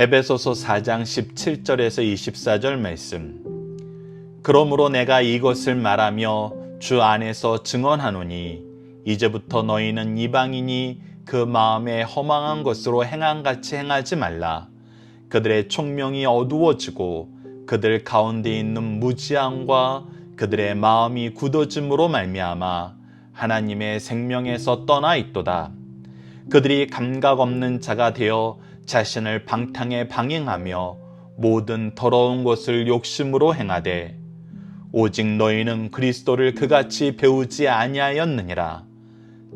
에베소서 4장 17절에서 24절 말씀. 그러므로 내가 이것을 말하며 주 안에서 증언하노니 이제부터 너희는 이방인이 그 마음에 허망한 것으로 행함같이 행하지 말라. 그들의 총명이 어두워지고 그들 가운데 있는 무지함과 그들의 마음이 굳어짐으로 말미암아 하나님의 생명에서 떠나 있도다. 그들이 감각 없는 자가 되어 자신을 방탕에 방행하며 모든 더러운 것을 욕심으로 행하되 오직 너희는 그리스도를 그같이 배우지 아니하였느니라.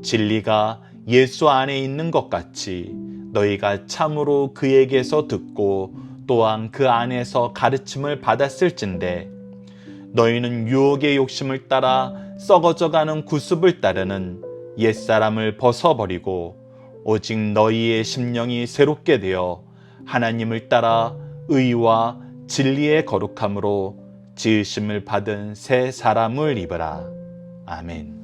진리가 예수 안에 있는 것 같이 너희가 참으로 그에게서 듣고 또한 그 안에서 가르침을 받았을진데 너희는 유혹의 욕심을 따라 썩어져가는 구습을 따르는 옛사람을 벗어버리고 오직 너희의 심령이 새롭게 되어 하나님을 따라 의와 진리의 거룩함으로 지으심을 받은 새 사람을 입으라. 아멘.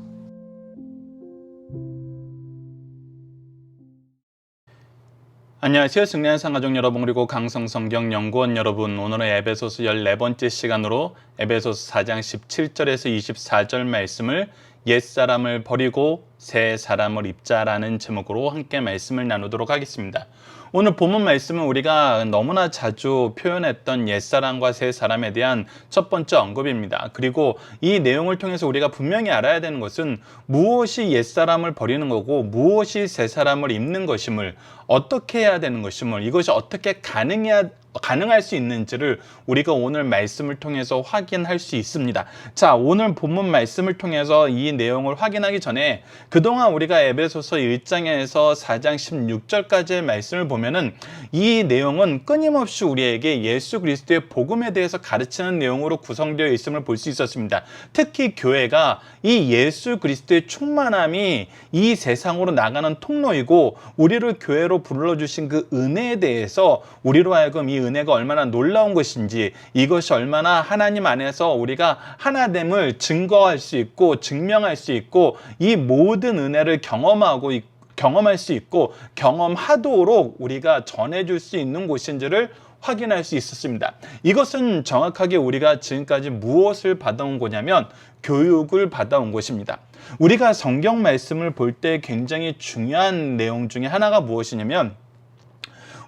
안녕하세요. 승리한 상가족 여러분, 그리고 강성성경연구원 여러분, 오늘은 에베소서 14번째 시간으로 에베소서 4장 17절에서 24절 말씀을 옛사람을 버리고 새 사람을 입자라는 제목으로 함께 말씀을 나누도록 하겠습니다. 오늘 본문 말씀은 우리가 너무나 자주 표현했던 옛사람과 새 사람에 대한 첫 번째 언급입니다. 그리고 이 내용을 통해서 우리가 분명히 알아야 되는 것은 무엇이 옛사람을 버리는 거고 무엇이 새 사람을 입는 것임을, 어떻게 해야 되는 것임을, 이것이 어떻게 가능할 수 있는지를 우리가 오늘 말씀을 통해서 확인할 수 있습니다. 자, 오늘 본문 말씀을 통해서 이 내용을 확인하기 전에 그동안 우리가 에베소서 1장에서 4장 16절까지의 말씀을 보면은 이 내용은 끊임없이 우리에게 예수 그리스도의 복음에 대해서 가르치는 내용으로 구성되어 있음을 볼 수 있었습니다. 특히 교회가 이 예수 그리스도의 충만함이 이 세상으로 나가는 통로이고 우리를 교회로 불러주신 그 은혜에 대해서 우리로 하여금 이 은혜가 얼마나 놀라운 것인지, 이것이 얼마나 하나님 안에서 우리가 하나됨을 증거할 수 있고 증명할 수 있고 이 모든 은혜를 경험할 수 있고 경험하도록 우리가 전해줄 수 있는 곳인지를 확인할 수 있었습니다. 이것은 정확하게 우리가 지금까지 무엇을 받아온 거냐면 교육을 받아온 것입니다. 우리가 성경 말씀을 볼 때 굉장히 중요한 내용 중에 하나가 무엇이냐면,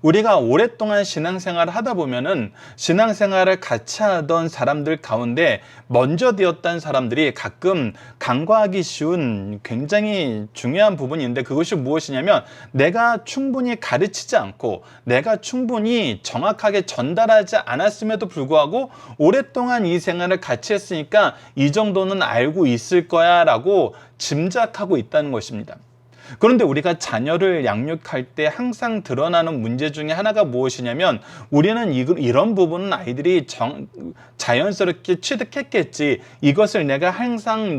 우리가 오랫동안 신앙생활을 하다 보면은 신앙생활을 같이 하던 사람들 가운데 먼저 되었던 사람들이 가끔 간과하기 쉬운 굉장히 중요한 부분인데, 그것이 무엇이냐면 내가 충분히 가르치지 않고 내가 충분히 정확하게 전달하지 않았음에도 불구하고 오랫동안 이 생활을 같이 했으니까 이 정도는 알고 있을 거야 라고 짐작하고 있다는 것입니다. 그런데 우리가 자녀를 양육할 때 항상 드러나는 문제 중에 하나가 무엇이냐면, 우리는 이런 부분은 아이들이 자연스럽게 취득했겠지, 이것을 내가 항상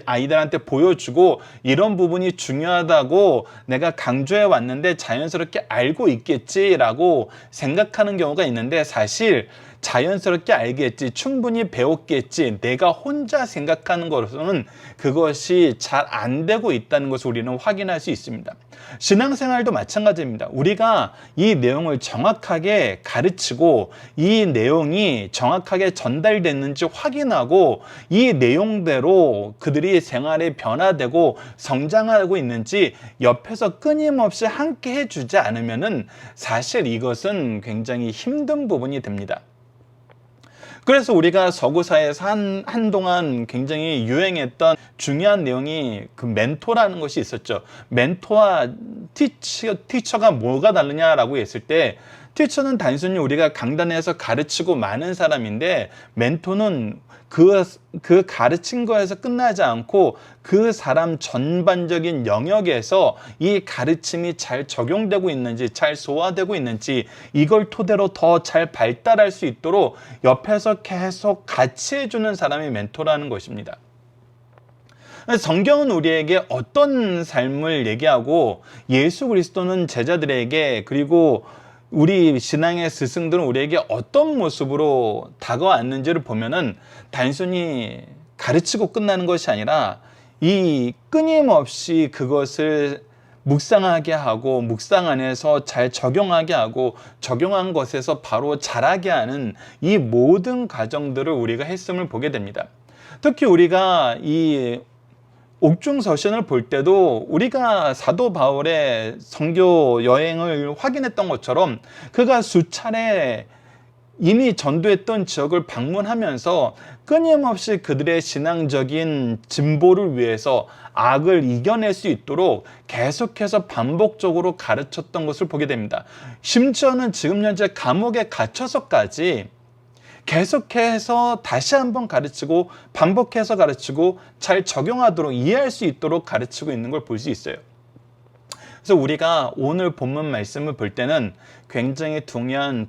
아이들한테 보여주고 이런 부분이 중요하다고 내가 강조해 왔는데 자연스럽게 알고 있겠지라고 생각하는 경우가 있는데, 사실 자연스럽게 알겠지, 충분히 배웠겠지, 내가 혼자 생각하는 것으로는 그것이 잘 안 되고 있다는 것을 우리는 확인할 수 있습니다. 신앙생활도 마찬가지입니다. 우리가 이 내용을 정확하게 가르치고 이 내용이 정확하게 전달됐는지 확인하고 이 내용대로 그들이 생활에 변화되고 성장하고 있는지 옆에서 끊임없이 함께 해주지 않으면은 사실 이것은 굉장히 힘든 부분이 됩니다. 그래서 우리가 서구사에서 한동안 굉장히 유행했던 중요한 내용이 그 멘토라는 것이 있었죠. 멘토와 티처가 뭐가 다르냐라고 했을 때, 티처는 단순히 우리가 강단에서 가르치고 많은 사람인데, 멘토는 그 가르친 거에서 끝나지 않고 그 사람 전반적인 영역에서 이 가르침이 잘 적용되고 있는지, 잘 소화되고 있는지, 이걸 토대로 더 잘 발달할 수 있도록 옆에서 계속 같이 해주는 사람이 멘토라는 것입니다. 성경은 우리에게 어떤 삶을 얘기하고 예수 그리스도는 제자들에게, 그리고 우리 신앙의 스승들은 우리에게 어떤 모습으로 다가왔는지를 보면은 단순히 가르치고 끝나는 것이 아니라 이 끊임없이 그것을 묵상하게 하고 묵상 안에서 잘 적용하게 하고 적용한 것에서 바로 자라게 하는 이 모든 과정들을 우리가 했음을 보게 됩니다. 특히 우리가 이 옥중서신을 볼 때도 우리가 사도 바울의 선교 여행을 확인했던 것처럼 그가 수차례 이미 전도했던 지역을 방문하면서 끊임없이 그들의 신앙적인 진보를 위해서 악을 이겨낼 수 있도록 계속해서 반복적으로 가르쳤던 것을 보게 됩니다. 심지어는 지금 현재 감옥에 갇혀서까지 계속해서 다시 한번 가르치고 반복해서 가르치고 잘 적용하도록 이해할 수 있도록 가르치고 있는 걸 볼 수 있어요. 그래서 우리가 오늘 본문 말씀을 볼 때는 굉장히 중요한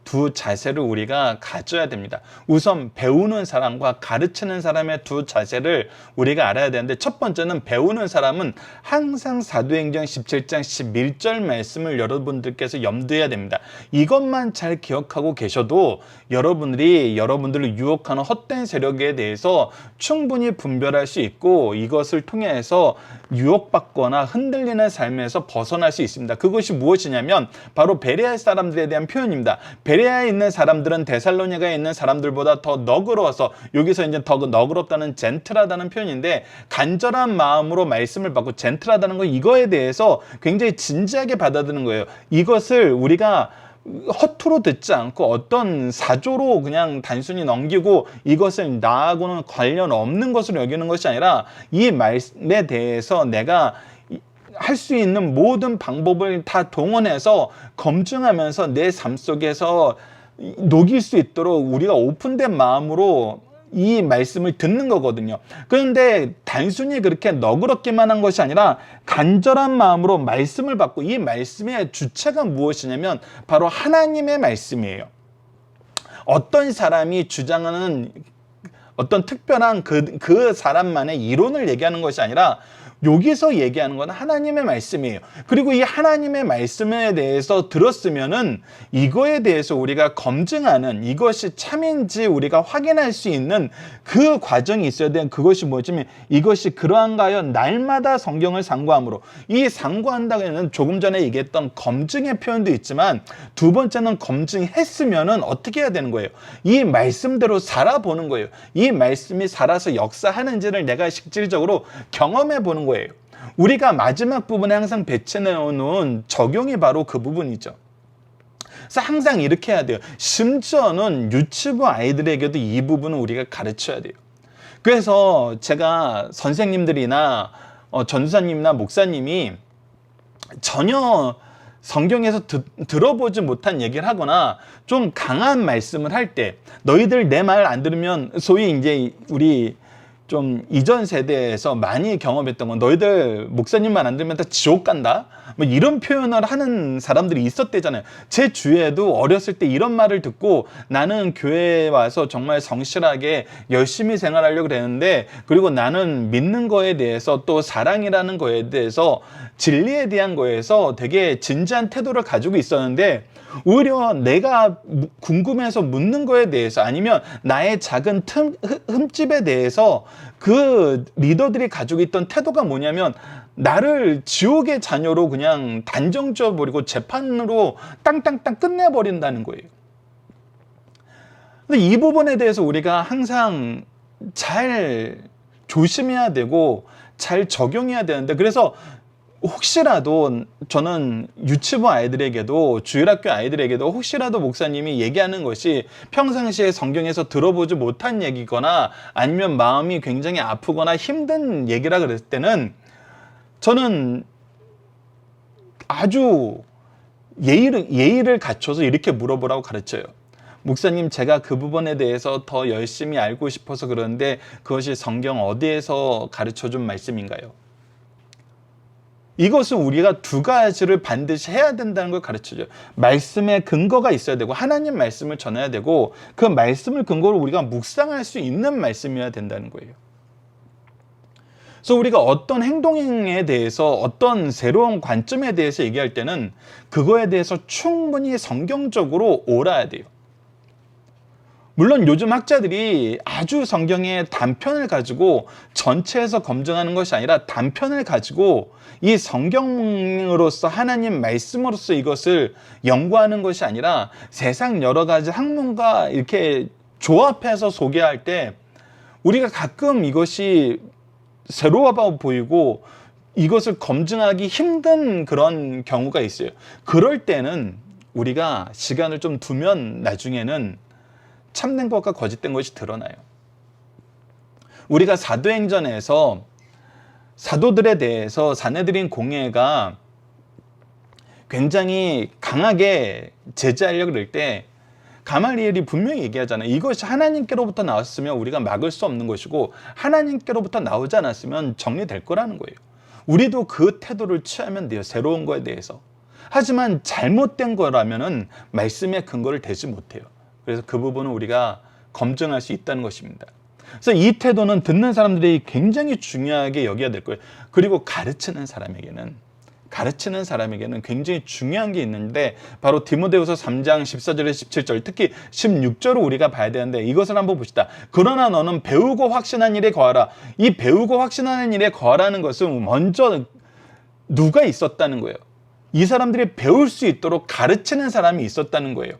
두 자세를 우리가 가져야 됩니다. 우선 배우는 사람과 가르치는 사람의 두 자세를 우리가 알아야 되는데, 첫 번째는 배우는 사람은 항상 사도행전 17장 11절 말씀을 여러분들께서 염두해야 됩니다. 이것만 잘 기억하고 계셔도 여러분들을 유혹하는 헛된 세력에 대해서 충분히 분별할 수 있고 이것을 통해서 유혹받거나 흔들리는 삶에서 벗어날 수 있습니다. 그것이 무엇이냐면 바로 베레아 사람들에 대한 표현입니다. 베레아에 있는 사람들은 데살로니가에 있는 사람들보다 더 너그러워서, 여기서 이제 더 너그럽다는 젠틀하다는 표현인데, 간절한 마음으로 말씀을 받고 젠틀하다는 거, 이거에 대해서 굉장히 진지하게 받아들이는 거예요. 이것을 우리가 허투루 듣지 않고 어떤 사조로 그냥 단순히 넘기고 이것을 나하고는 관련 없는 것으로 여기는 것이 아니라 이 말씀에 대해서 내가 할 수 있는 모든 방법을 다 동원해서 검증하면서 내 삶 속에서 녹일 수 있도록 우리가 오픈된 마음으로 이 말씀을 듣는 거거든요. 그런데 단순히 그렇게 너그럽기만 한 것이 아니라 간절한 마음으로 말씀을 받고, 이 말씀의 주체가 무엇이냐면 바로 하나님의 말씀이에요. 어떤 사람이 주장하는 어떤 특별한 그 사람만의 이론을 얘기하는 것이 아니라 여기서 얘기하는 건 하나님의 말씀이에요. 그리고 이 하나님의 말씀에 대해서 들었으면은 이거에 대해서 우리가 검증하는, 이것이 참인지 우리가 확인할 수 있는 그 과정이 있어야 되는, 그것이 뭐냐면 이것이 그러한가 하여 날마다 성경을 상고함으로, 이 상고한다는 조금 전에 얘기했던 검증의 표현도 있지만, 두 번째는 검증했으면은 어떻게 해야 되는 거예요? 이 말씀대로 살아보는 거예요. 이 말씀이 살아서 역사하는지를 내가 실질적으로 경험해 보는 거예요. 우리가 마지막 부분에 항상 배치해 놓은 적용이 바로 그 부분이죠. 그래서 항상 이렇게 해야 돼요. 심지어는 유치부 아이들에게도 이 부분을 우리가 가르쳐야 돼요. 그래서 제가 선생님들이나 전도사님이나 목사님이 전혀 성경에서 들어보지 못한 얘기를 하거나 좀 강한 말씀을 할 때, 너희들 내 말 안 들으면, 소위 이제 우리 좀 이전 세대에서 많이 경험했던 건, 너희들 목사님 말 안 들으면 다 지옥 간다, 뭐 이런 표현을 하는 사람들이 있었대잖아요. 제 주위에도 어렸을 때 이런 말을 듣고 나는 교회에 와서 정말 성실하게 열심히 생활하려고 그랬는데, 그리고 나는 믿는 거에 대해서, 또 사랑이라는 거에 대해서, 진리에 대한 거에서 되게 진지한 태도를 가지고 있었는데, 오히려 내가 궁금해서 묻는 거에 대해서, 아니면 나의 작은 흠집에 대해서 그 리더들이 가지고 있던 태도가 뭐냐면 나를 지옥의 자녀로 그냥 단정 지어버리고 재판으로 땅땅땅 끝내버린다는 거예요. 근데 이 부분에 대해서 우리가 항상 잘 조심해야 되고 잘 적용해야 되는데, 그래서 혹시라도 저는 유치부 아이들에게도, 주일학교 아이들에게도 혹시라도 목사님이 얘기하는 것이 평상시에 성경에서 들어보지 못한 얘기거나 아니면 마음이 굉장히 아프거나 힘든 얘기라 그랬을 때는 저는 아주 예의를 갖춰서 이렇게 물어보라고 가르쳐요. 목사님, 제가 그 부분에 대해서 더 열심히 알고 싶어서 그러는데 그것이 성경 어디에서 가르쳐준 말씀인가요? 이것은 우리가 두 가지를 반드시 해야 된다는 걸 가르쳐줘요. 말씀에 근거가 있어야 되고, 하나님 말씀을 전해야 되고, 그 말씀을 근거로 우리가 묵상할 수 있는 말씀이어야 된다는 거예요. 그래서 우리가 어떤 행동에 대해서, 어떤 새로운 관점에 대해서 얘기할 때는 그거에 대해서 충분히 성경적으로 옳아야 돼요. 물론 요즘 학자들이 아주 성경의 단편을 가지고 전체에서 검증하는 것이 아니라 단편을 가지고 이 성경으로서 하나님 말씀으로서 이것을 연구하는 것이 아니라 세상 여러 가지 학문과 이렇게 조합해서 소개할 때 우리가 가끔 이것이 새로워 보이고 이것을 검증하기 힘든 그런 경우가 있어요. 그럴 때는 우리가 시간을 좀 두면 나중에는 참된 것과 거짓된 것이 드러나요. 우리가 사도행전에서 사도들에 대해서 사내들인 공회가 굉장히 강하게 제재하려고 그럴 때 가말리엘이 분명히 얘기하잖아요. 이것이 하나님께로부터 나왔으면 우리가 막을 수 없는 것이고 하나님께로부터 나오지 않았으면 정리될 거라는 거예요. 우리도 그 태도를 취하면 돼요. 새로운 거에 대해서. 하지만 잘못된 거라면은 말씀의 근거를 대지 못해요. 그래서 그 부분은 우리가 검증할 수 있다는 것입니다. 그래서 이 태도는 듣는 사람들이 굉장히 중요하게 여겨야 될 거예요. 그리고 가르치는 사람에게는 굉장히 중요한 게 있는데 바로 디모데후서 3장 14절에 17절 특히 16절을 우리가 봐야 되는데 이것을 한번 봅시다. 그러나 너는 배우고 확신한 일에 거하라. 이 배우고 확신하는 일에 거하라는 것은 먼저 누가 있었다는 거예요. 이 사람들이 배울 수 있도록 가르치는 사람이 있었다는 거예요.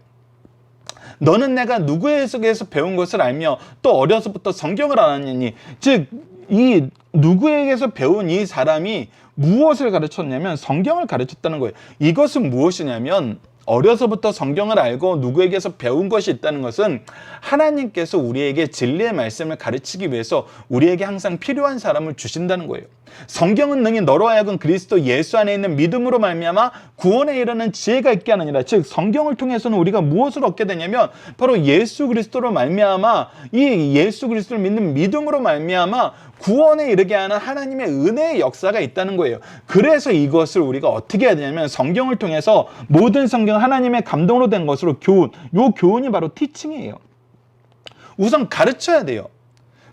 너는 내가 누구에게서 배운 것을 알며 또 어려서부터 성경을 알았느니 즉 이 누구에게서 배운 이 사람이 무엇을 가르쳤냐면 성경을 가르쳤다는 거예요. 이것은 무엇이냐면 어려서부터 성경을 알고 누구에게서 배운 것이 있다는 것은 하나님께서 우리에게 진리의 말씀을 가르치기 위해서 우리에게 항상 필요한 사람을 주신다는 거예요. 성경은 능히 너로 하여금 그리스도 예수 안에 있는 믿음으로 말미암아 구원에 이르는 지혜가 있게 하느니라. 즉 성경을 통해서는 우리가 무엇을 얻게 되냐면 바로 예수 그리스도로 말미암아 이 예수 그리스도를 믿는 믿음으로 말미암아 구원에 이르게 하는 하나님의 은혜의 역사가 있다는 거예요. 그래서 이것을 우리가 어떻게 해야 되냐면 성경을 통해서 모든 성경 하나님의 감동으로 된 것으로 교훈, 요 교훈이 바로 티칭이에요. 우선 가르쳐야 돼요.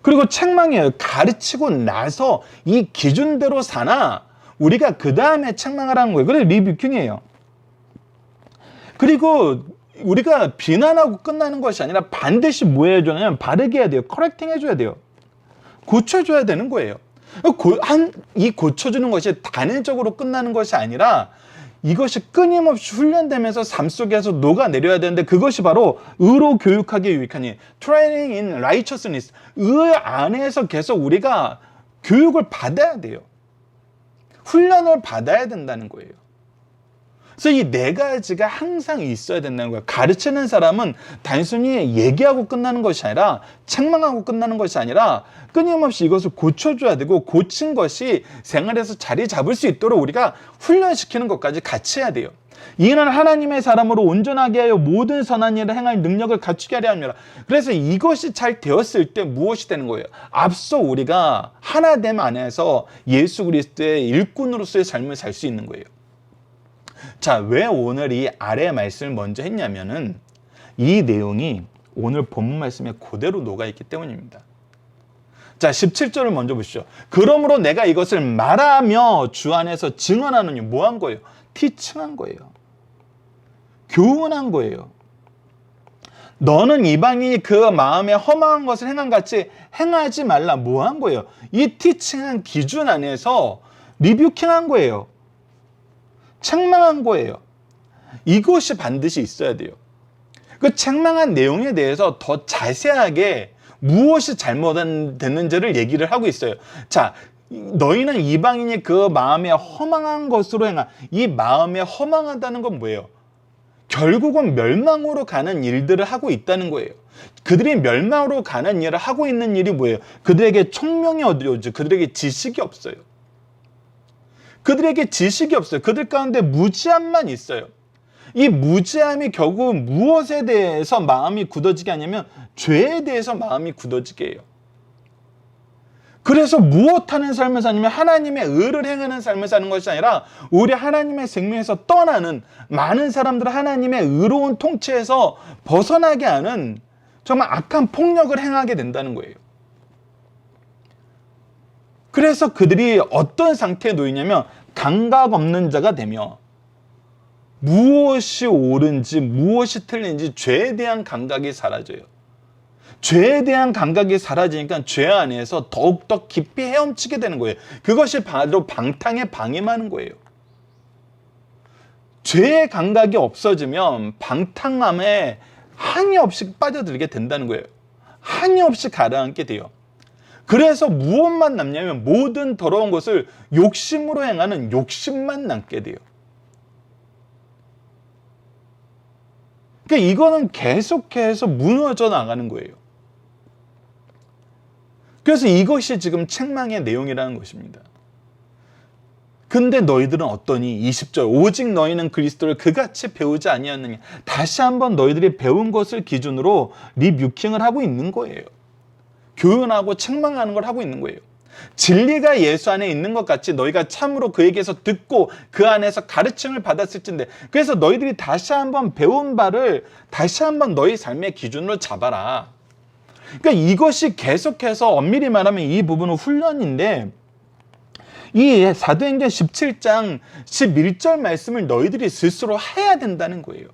그리고 책망이에요. 가르치고 나서 이 기준대로 사나 우리가 그 다음에 책망하라는 거예요. 그래서 리뷰킹이에요. 그리고 우리가 비난하고 끝나는 것이 아니라 반드시 뭐 해줘야 되냐면 바르게 해야 돼요. 커렉팅 해줘야 돼요. 고쳐줘야 되는 거예요. 이 고쳐주는 것이 단회적으로 끝나는 것이 아니라 이것이 끊임없이 훈련되면서 삶 속에서 녹아내려야 되는데 그것이 바로 의로 교육하기에 유익하니 training in righteousness 의 안에서 계속 우리가 교육을 받아야 돼요. 훈련을 받아야 된다는 거예요. 그래서 이 네 가지가 항상 있어야 된다는 거예요. 가르치는 사람은 단순히 얘기하고 끝나는 것이 아니라 책망하고 끝나는 것이 아니라 끊임없이 이것을 고쳐줘야 되고 고친 것이 생활에서 자리 잡을 수 있도록 우리가 훈련시키는 것까지 같이 해야 돼요. 이는 하나님의 사람으로 온전하게 하여 모든 선한 일을 행할 능력을 갖추게 하려 합니다. 그래서 이것이 잘 되었을 때 무엇이 되는 거예요? 앞서 우리가 하나됨 안에서 예수 그리스도의 일꾼으로서의 삶을 살 수 있는 거예요. 자, 왜 오늘 이 아래 말씀을 먼저 했냐면은 이 내용이 오늘 본문 말씀에 그대로 녹아있기 때문입니다. 자, 17절을 먼저 보시죠. 그러므로 내가 이것을 말하며 주 안에서 증언하느니 뭐 한 거예요? 티칭한 거예요. 교훈한 거예요. 너는 이방인이 그 마음에 허망한 것을 행한 같이 행하지 말라. 뭐 한 거예요? 이 티칭한 기준 안에서 리뷰킹한 거예요. 책망한 거예요. 이것이 반드시 있어야 돼요. 그 책망한 내용에 대해서 더 자세하게 무엇이 잘못됐는지를 얘기를 하고 있어요. 자, 너희는 이방인이 그 마음에 허망한 것으로 행한 이 마음에 허망하다는 건 뭐예요? 결국은 멸망으로 가는 일들을 하고 있다는 거예요. 그들이 멸망으로 가는 일을 하고 있는 일이 뭐예요? 그들에게 총명이 어디 오죠? 그들에게 지식이 없어요. 그들에게 지식이 없어요. 그들 가운데 무지함만 있어요. 이 무지함이 결국 무엇에 대해서 마음이 굳어지게 하냐면 죄에 대해서 마음이 굳어지게 해요. 그래서 무엇하는 삶을 사냐면 하나님의 의를 행하는 삶을 사는 것이 아니라 우리 하나님의 생명에서 떠나는 많은 사람들은 하나님의 의로운 통치에서 벗어나게 하는 정말 악한 폭력을 행하게 된다는 거예요. 그래서 그들이 어떤 상태에 놓이냐면 감각 없는 자가 되며 무엇이 옳은지 무엇이 틀린지 죄에 대한 감각이 사라져요. 죄에 대한 감각이 사라지니까 죄 안에서 더욱더 깊이 헤엄치게 되는 거예요. 그것이 바로 방탕에 방임하는 거예요. 죄의 감각이 없어지면 방탕함에 한이 없이 빠져들게 된다는 거예요. 한이 없이 가라앉게 돼요. 그래서 무엇만 남냐면 모든 더러운 것을 욕심으로 행하는 욕심만 남게 돼요. 그러니까 이거는 계속해서 무너져 나가는 거예요. 그래서 이것이 지금 책망의 내용이라는 것입니다. 근데 너희들은 어떠니? 20절 오직 너희는 그리스도를 그같이 배우지 아니하느냐. 다시 한번 너희들이 배운 것을 기준으로 리뷰킹을 하고 있는 거예요. 교훈하고 책망하는 걸 하고 있는 거예요. 진리가 예수 안에 있는 것 같이 너희가 참으로 그에게서 듣고 그 안에서 가르침을 받았을진데, 그래서 너희들이 다시 한번 배운 바를 다시 한번 너희 삶의 기준으로 잡아라. 그러니까 이것이 계속해서 엄밀히 말하면 이 부분은 훈련인데, 이 사도행전 17장 11절 말씀을 너희들이 스스로 해야 된다는 거예요.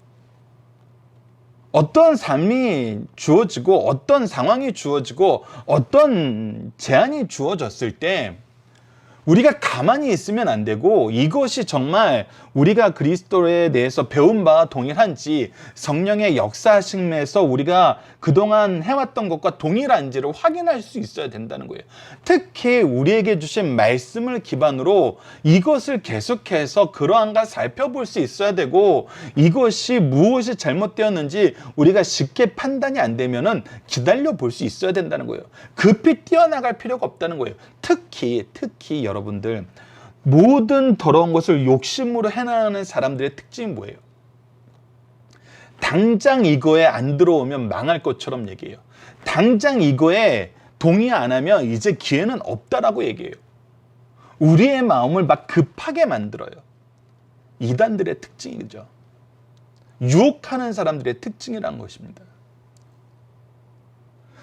어떤 삶이 주어지고 어떤 상황이 주어지고 어떤 제한이 주어졌을 때 우리가 가만히 있으면 안 되고, 이것이 정말 우리가 그리스도에 대해서 배운 바와 동일한지, 성령의 역사하심에서 우리가 그동안 해왔던 것과 동일한지를 확인할 수 있어야 된다는 거예요. 특히 우리에게 주신 말씀을 기반으로 이것을 계속해서 그러한가 살펴볼 수 있어야 되고, 이것이 무엇이 잘못되었는지 우리가 쉽게 판단이 안 되면은 기다려 볼 수 있어야 된다는 거예요. 급히 뛰어나갈 필요가 없다는 거예요. 특히 여러분들, 모든 더러운 것을 욕심으로 해나가는 사람들의 특징이 뭐예요? 당장 이거에 안 들어오면 망할 것처럼 얘기해요. 당장 이거에 동의 안 하면 이제 기회는 없다라고 얘기해요. 우리의 마음을 막 급하게 만들어요. 이단들의 특징이죠. 유혹하는 사람들의 특징이라는 것입니다.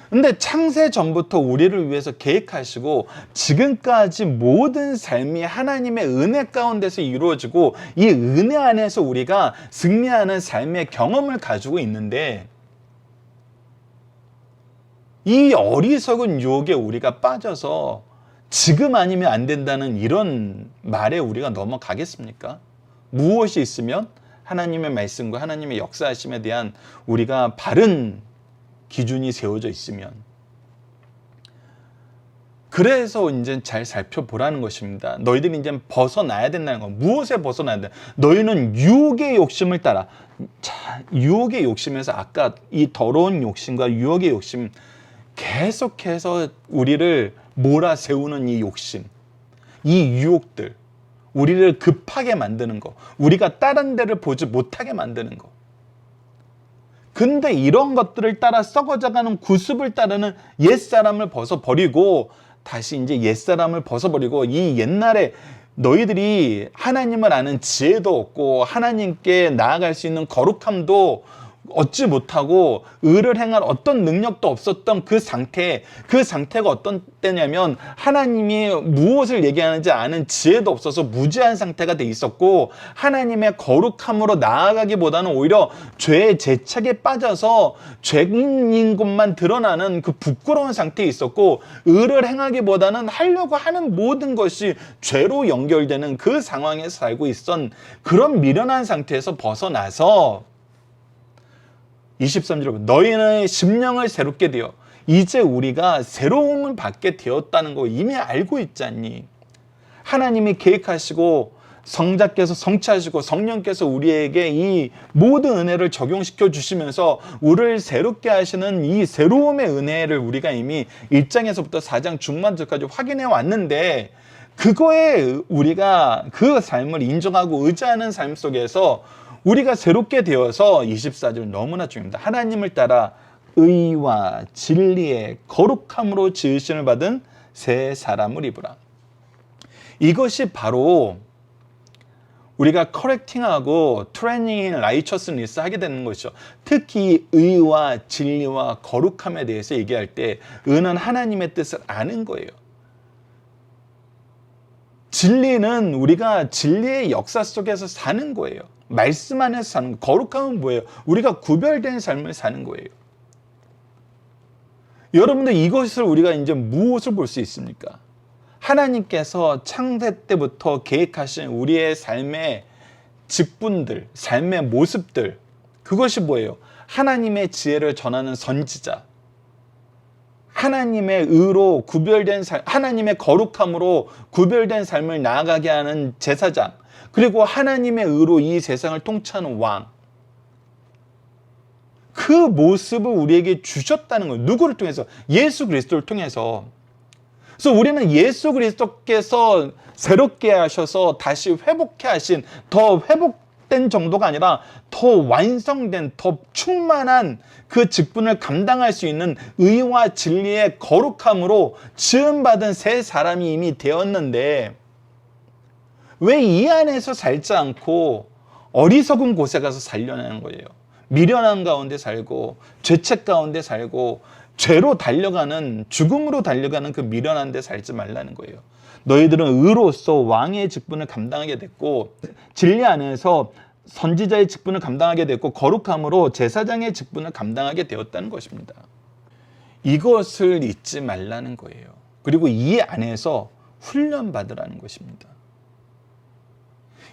근데 창세 전부터 우리를 위해서 계획하시고 지금까지 모든 삶이 하나님의 은혜 가운데서 이루어지고 이 은혜 안에서 우리가 승리하는 삶의 경험을 가지고 있는데, 이 어리석은 유혹에 우리가 빠져서 지금 아니면 안 된다는 이런 말에 우리가 넘어가겠습니까? 무엇이 있으면 하나님의 말씀과 하나님의 역사하심에 대한 우리가 바른 기준이 세워져 있으면, 그래서 이제 잘 살펴보라는 것입니다. 너희들이 이제 벗어나야 된다는 거. 무엇에 벗어나야 돼? 너희는 유혹의 욕심을 따라. 자, 유혹의 욕심에서 아까 이 더러운 욕심과 유혹의 욕심, 계속해서 우리를 몰아세우는 이 욕심, 이 유혹들, 우리를 급하게 만드는 거, 우리가 다른 데를 보지 못하게 만드는 거. 근데 이런 것들을 따라 썩어져가는 구습을 따르는 옛사람을 벗어버리고, 다시 이제 옛사람을 벗어버리고, 이 옛날에 너희들이 하나님을 아는 지혜도 없고 하나님께 나아갈 수 있는 거룩함도 얻지 못하고 의를 행할 어떤 능력도 없었던 그 상태가 어떤 때냐면, 하나님이 무엇을 얘기하는지 아는 지혜도 없어서 무지한 상태가 돼 있었고, 하나님의 거룩함으로 나아가기보다는 오히려 죄의 재착에 빠져서 죄인인 것만 드러나는 그 부끄러운 상태에 있었고, 의를 행하기보다는 하려고 하는 모든 것이 죄로 연결되는 그 상황에서 살고 있던 그런 미련한 상태에서 벗어나서 23절, 너희는 심령을 새롭게 되어 이제 우리가 새로움을 받게 되었다는 거 이미 알고 있지 않니? 하나님이 계획하시고 성자께서 성취하시고 성령께서 우리에게 이 모든 은혜를 적용시켜 주시면서 우리를 새롭게 하시는 이 새로움의 은혜를 우리가 이미 1장에서부터 4장 중반절까지 확인해 왔는데, 그거에 우리가 그 삶을 인정하고 의지하는 삶 속에서 우리가 새롭게 되어서 24절 너무나 중요합니다. 하나님을 따라 의와 진리의 거룩함으로 지으심을 받은 새 사람을 입으라. 이것이 바로 우리가 커렉팅하고 트레이닝 라이처스니스 하게 되는 것이죠. 특히 의와 진리와 거룩함에 대해서 얘기할 때 의는 하나님의 뜻을 아는 거예요. 진리는 우리가 진리의 역사 속에서 사는 거예요. 말씀 안에서 사는 거. 거룩함은 뭐예요? 우리가 구별된 삶을 사는 거예요. 여러분들 이것을 우리가 이제 무엇을 볼 수 있습니까? 하나님께서 창세 때부터 계획하신 우리의 삶의 직분들, 삶의 모습들, 그것이 뭐예요? 하나님의 지혜를 전하는 선지자, 하나님의 의로 구별된 삶, 하나님의 거룩함으로 구별된 삶을 나아가게 하는 제사장, 그리고 하나님의 의로 이 세상을 통치하는 왕, 그 모습을 우리에게 주셨다는 거예요. 누구를 통해서? 예수 그리스도를 통해서. 그래서 우리는 예수 그리스도께서 새롭게 하셔서 다시 회복해 하신, 더 회복된 정도가 아니라 더 완성된, 더 충만한 그 직분을 감당할 수 있는 의와 진리의 거룩함으로 지음받은 새 사람이 이미 되었는데, 왜 이 안에서 살지 않고 어리석은 곳에 가서 살려는 거예요? 미련한 가운데 살고 죄책 가운데 살고 죄로 달려가는, 죽음으로 달려가는 그 미련한 데 살지 말라는 거예요. 너희들은 의로서 왕의 직분을 감당하게 됐고, 진리 안에서 선지자의 직분을 감당하게 됐고, 거룩함으로 제사장의 직분을 감당하게 되었다는 것입니다. 이것을 잊지 말라는 거예요. 그리고 이 안에서 훈련받으라는 것입니다.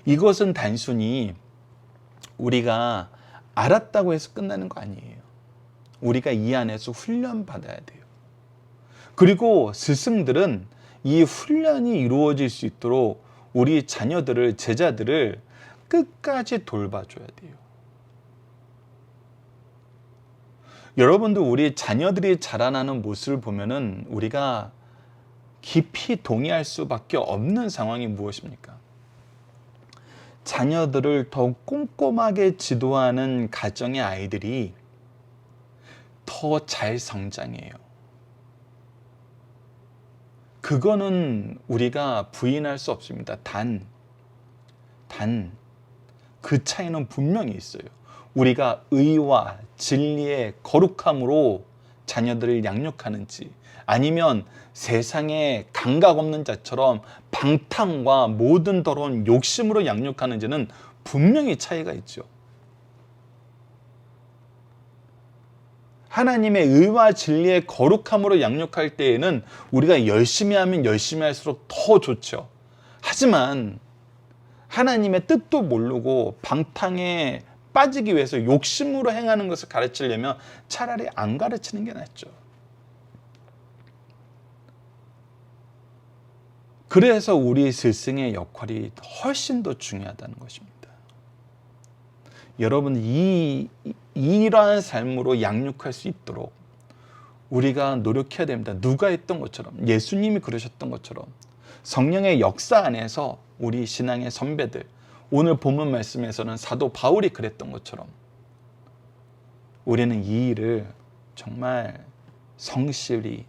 이것은 단순히 우리가 알았다고 해서 끝나는 거 아니에요. 우리가 이 안에서 훈련받아야 돼요. 그리고 스승들은 이 훈련이 이루어질 수 있도록 우리 자녀들을, 제자들을 끝까지 돌봐줘야 돼요. 여러분도 우리 자녀들이 자라나는 모습을 보면은 우리가 깊이 동의할 수밖에 없는 상황이 무엇입니까? 자녀들을 더욱 꼼꼼하게 지도하는 가정의 아이들이 더 잘 성장해요. 그거는 우리가 부인할 수 없습니다. 단 그 차이는 분명히 있어요. 우리가 의와 진리의 거룩함으로 자녀들을 양육하는지, 아니면 세상에 감각 없는 자처럼 방탕과 모든 더러운 욕심으로 양육하는지는 분명히 차이가 있죠. 하나님의 의와 진리의 거룩함으로 양육할 때에는 우리가 열심히 하면 열심히 할수록 더 좋죠. 하지만 하나님의 뜻도 모르고 방탕에 빠지기 위해서 욕심으로 행하는 것을 가르치려면 차라리 안 가르치는 게 낫죠. 그래서 우리 스승의 역할이 훨씬 더 중요하다는 것입니다. 여러분, 이러한 삶으로 양육할 수 있도록 우리가 노력해야 됩니다. 누가 했던 것처럼, 예수님이 그러셨던 것처럼, 성령의 역사 안에서 우리 신앙의 선배들, 오늘 본문 말씀에서는 사도 바울이 그랬던 것처럼 우리는 이 일을 정말 성실히,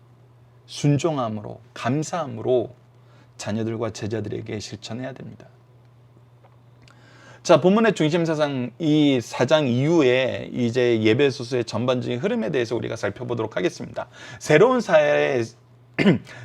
순종함으로, 감사함으로 자녀들과 제자들에게 실천해야 됩니다. 자, 본문의 중심 사상, 이 4장 이후에 이제 예배소서의 전반적인 흐름에 대해서 우리가 살펴보도록 하겠습니다. 새로운 사회의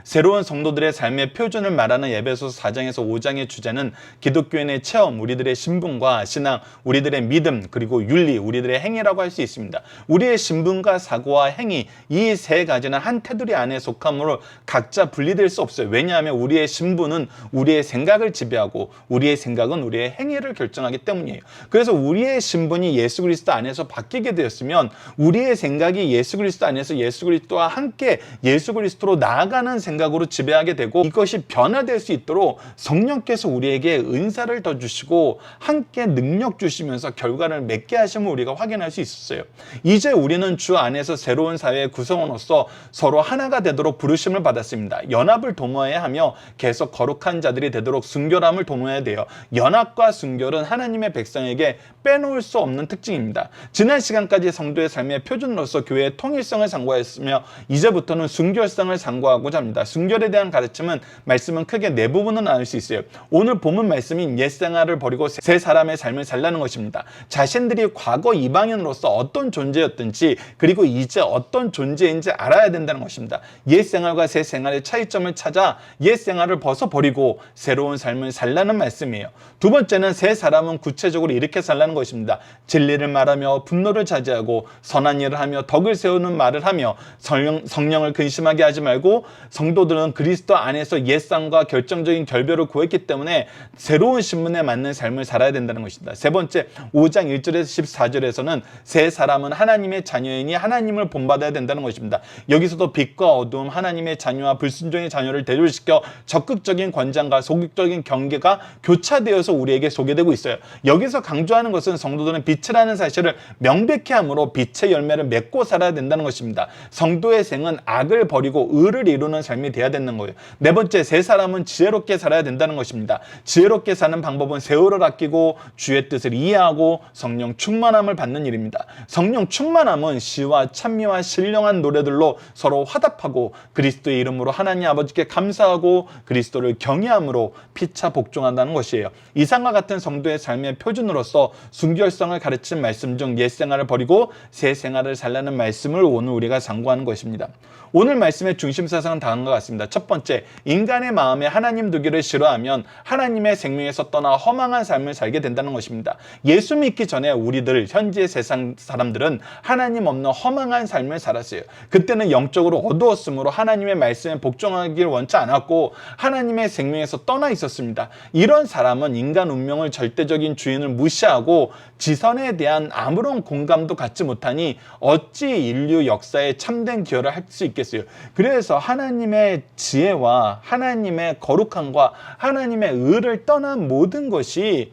새로운 성도들의 삶의 표준을 말하는 에베소서 4장에서 5장의 주제는 기독교인의 체험, 우리들의 신분과 신앙, 우리들의 믿음, 그리고 윤리, 우리들의 행위라고 할 수 있습니다. 우리의 신분과 사고와 행위, 이 세 가지는 한 테두리 안에 속함으로 각자 분리될 수 없어요. 왜냐하면 우리의 신분은 우리의 생각을 지배하고 우리의 생각은 우리의 행위를 결정하기 때문이에요. 그래서 우리의 신분이 예수 그리스도 안에서 바뀌게 되었으면 우리의 생각이 예수 그리스도 안에서 예수 그리스도와 함께 예수 그리스도로 나아가는 생각으로 지배하게 되고, 이것이 변화될 수 있도록 성령께서 우리에게 은사를 더 주시고 함께 능력 주시면서 결과를 맺게 하심을 우리가 확인할 수 있었어요. 이제 우리는 주 안에서 새로운 사회의 구성원으로서 서로 하나가 되도록 부르심을 받았습니다. 연합을 도모해야 하며 계속 거룩한 자들이 되도록 순결함을 도모해야 돼요. 연합과 순결은 하나님의 백성에게 빼놓을 수 없는 특징입니다. 지난 시간까지 성도의 삶의 표준으로서 교회의 통일성을 상고하였으며 이제부터는 순결성을 상고하고 강조하고자 합니다. 순결에 대한 가르침은 말씀은 크게 네 부분으로 나눌 수 있어요. 오늘 본문 말씀인 옛생활을 버리고 새 사람의 삶을 살라는 것입니다. 자신들이 과거 이방인으로서 어떤 존재였든지 그리고 이제 어떤 존재인지 알아야 된다는 것입니다. 옛생활과 새 생활의 차이점을 찾아 옛생활을 벗어버리고 새로운 삶을 살라는 말씀이에요. 두 번째는 새 사람은 구체적으로 이렇게 살라는 것입니다. 진리를 말하며 분노를 자제하고 선한 일을 하며 덕을 세우는 말을 하며 성령을 근심하게 하지 말고 성도들은 그리스도 안에서 옛사람과 결정적인 결별을 구했기 때문에 새로운 신분에 맞는 삶을 살아야 된다는 것입니다. 세 번째 5장 1절에서 14절에서는 새 사람은 하나님의 자녀이니 하나님을 본받아야 된다는 것입니다. 여기서도 빛과 어두움, 하나님의 자녀와 불순종의 자녀를 대조시켜 적극적인 권장과 소극적인 경계가 교차되어서 우리에게 소개되고 있어요. 여기서 강조하는 것은 성도들은 빛이라는 사실을 명백히 함으로 빛의 열매를 맺고 살아야 된다는 것입니다. 성도의 생은 악을 버리고 의를 이루는 삶이 되어야 되는 거예요. 네 번째, 새 사람은 지혜롭게 살아야 된다는 것입니다. 지혜롭게 사는 방법은 세월을 아끼고 주의 뜻을 이해하고 성령 충만함을 받는 일입니다. 성령 충만함은 시와 찬미와 신령한 노래들로 서로 화답하고 그리스도의 이름으로 하나님 아버지께 감사하고 그리스도를 경외함으로 피차 복종한다는 것이에요. 이상과 같은 성도의 삶의 표준으로서 순결성을 가르친 말씀 중 옛생활을 버리고 새 생활을 살라는 말씀을 오늘 우리가 상고하는 것입니다. 오늘 말씀의 중심 사상은 다음과 같습니다. 첫 번째, 인간의 마음에 하나님 두기를 싫어하면 하나님의 생명에서 떠나 허망한 삶을 살게 된다는 것입니다. 예수 믿기 전에 우리들 현지의 세상 사람들은 하나님 없는 허망한 삶을 살았어요. 그때는 영적으로 어두웠으므로 하나님의 말씀에 복종하기를 원치 않았고 하나님의 생명에서 떠나 있었습니다. 이런 사람은 인간 운명을 절대적인 주인을 무시하고 지선에 대한 아무런 공감도 갖지 못하니 어찌 인류 역사에 참된 기여를 할 수 있겠어요. 그래서 하나님의 지혜와 하나님의 거룩함과 하나님의 의를 떠난 모든 것이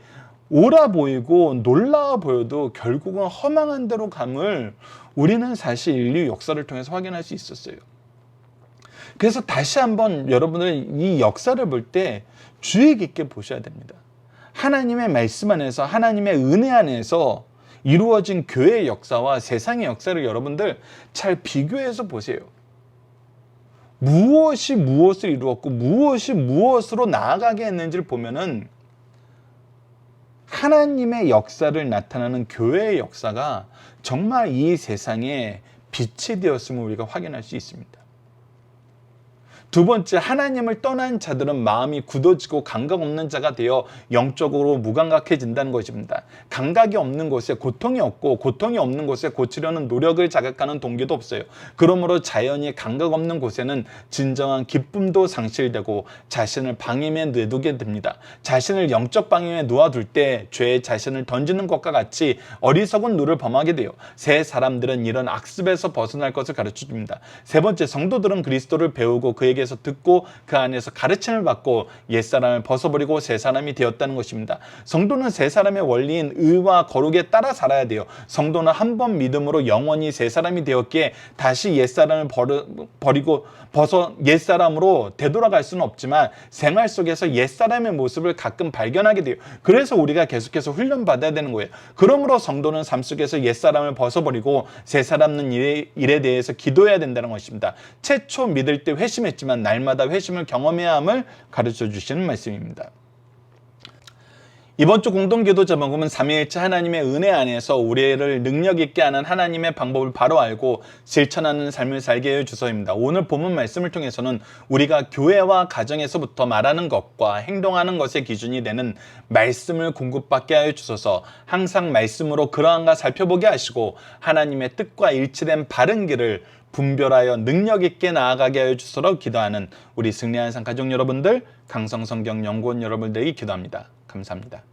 옳아 보이고 놀라워 보여도 결국은 허망한 데로 감을 우리는 사실 인류 역사를 통해서 확인할 수 있었어요. 그래서 다시 한번 여러분들 이 역사를 볼 때 주의 깊게 보셔야 됩니다. 하나님의 말씀 안에서 하나님의 은혜 안에서 이루어진 교회의 역사와 세상의 역사를 여러분들 잘 비교해서 보세요. 무엇이 무엇을 이루었고 무엇이 무엇으로 나아가게 했는지를 보면은 하나님의 역사를 나타나는 교회의 역사가 정말 이 세상에 빛이 되었음을 우리가 확인할 수 있습니다. 두 번째, 하나님을 떠난 자들은 마음이 굳어지고 감각 없는 자가 되어 영적으로 무감각해진다는 것입니다. 감각이 없는 곳에 고통이 없고 고통이 없는 곳에 고치려는 노력을 자극하는 동기도 없어요. 그러므로 자연히 감각 없는 곳에는 진정한 기쁨도 상실되고 자신을 방임에 내두게 됩니다. 자신을 영적 방임에 놓아둘 때 죄에 자신을 던지는 것과 같이 어리석은 누를 범하게 돼요. 새 사람들은 이런 악습에서 벗어날 것을 가르쳐줍니다. 세 번째, 성도들은 그리스도를 배우고 그에게서 듣고 그 안에서 가르침을 받고 옛사람을 벗어버리고 새 사람이 되었다는 것입니다. 성도는 새 사람의 원리인 의와 거룩에 따라 살아야 돼요. 성도는 한 번 믿음으로 영원히 새 사람이 되었기에 다시 옛사람을 버리고 벗어 옛사람으로 되돌아갈 수는 없지만 생활 속에서 옛사람의 모습을 가끔 발견하게 돼요. 그래서 우리가 계속해서 훈련받아야 되는 거예요. 그러므로 성도는 삶 속에서 옛사람을 벗어버리고 새 사람은 일에 대해서 기도해야 된다는 것입니다. 최초 믿을 때 회심했지만 날마다 회심을 경험해야 함을 가르쳐 주시는 말씀입니다. 이번 주 공동기도 제목은 삼위일체 하나님의 은혜 안에서 우리를 능력 있게 하는 하나님의 방법을 바로 알고 실천하는 삶을 살게 해 주소입니다. 오늘 본문 말씀을 통해서는 우리가 교회와 가정에서부터 말하는 것과 행동하는 것의 기준이 되는 말씀을 공급받게 하여 주소서. 항상 말씀으로 그러한가 살펴보게 하시고 하나님의 뜻과 일치된 바른 길을 분별하여 능력 있게 나아가게 하여 주소서 기도하는 우리 승리하는 삶 가족 여러분들, 강성성경연구원 여러분들에게 기도합니다. 감사합니다.